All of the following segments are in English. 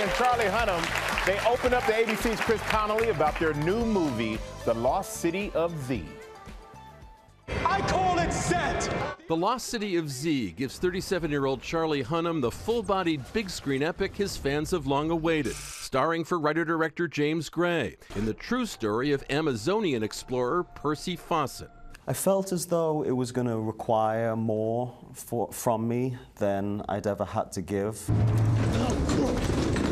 and Charli Hannэm, they opened up to ABC's Chris Connelly about their new movie, The Lost City of Z. I call it set! The Lost City of Z gives 37-year-old Charli Hannэm the full-bodied big-screen epic his fans have long awaited, starring for writer-director James Gray in the true story of Amazonian explorer Percy Fawcett. I felt as though it was going to require more from me than I'd ever had to give.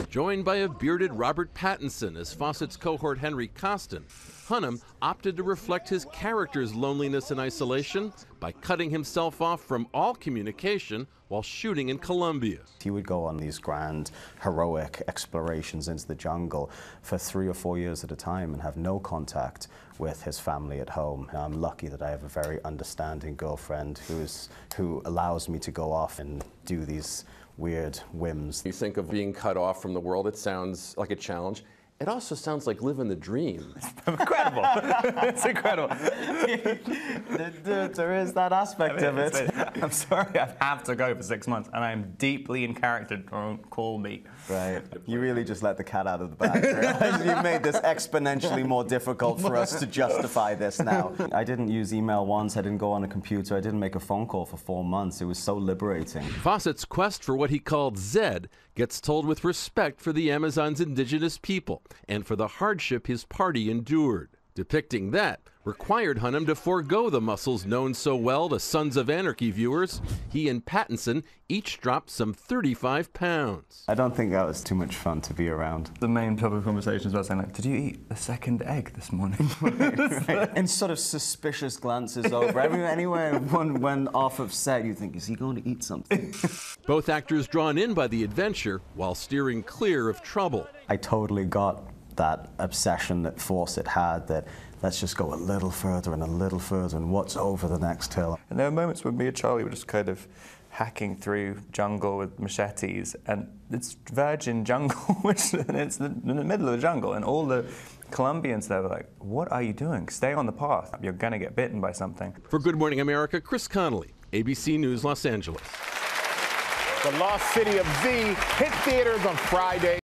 Joined by a bearded Robert Pаттtinson as Fawcett's cohort Henry Costin, Hannэm opted to reflect his character's loneliness and isolation by cutting himself off from all communication while shooting in Colombia. He would go on these grand, heroic explorations into the jungle for 3 or 4 years at a time and have no contact with his family at home. And I'm lucky that I have a very understanding girlfriend who allows me to go off and do these weird whims. You think of being cut off from the world, it sounds like a challenge. It also sounds like living the dream. Incredible. It's incredible. There is that aspect of it. I'm sorry, I have to go for 6 months, and I'm deeply in character. Don't call me. Right. You really just let the cat out of the bag. You made this exponentially more difficult for us to justify this now. I didn't use email once. I didn't go on a computer. I didn't make a phone call for 4 months. It was so liberating. Fawcett's quest for what he called Zed gets told with respect for the Amazon's indigenous people and for the hardship his party endured. Depicting that required Hannэm to forego the muscles known so well to Sons of Anarchy viewers. He and Pаттtinson each dropped some 35 pounds. I don't think that was too much fun to be around. The main topic of conversation is about saying, like, did you eat the second egg this morning? Right. And sort of suspicious glances over. Anywhere one went off of set, you think, is he going to eat something? Both actors drawn in by the adventure while steering clear of trouble. I totally got that obsession that Fawcett had, that let's just go a little further and what's over the next hill. And there were moments when me and Charlie were just kind of hacking through jungle with machetes, and it's virgin jungle, which it's in the middle of the jungle, and all the Colombians there were like, what are you doing? Stay on the path. You're gonna get bitten by something. For Good Morning America, Chris Connelly, ABC News, Los Angeles. The Lost City of Z hit theaters on Friday.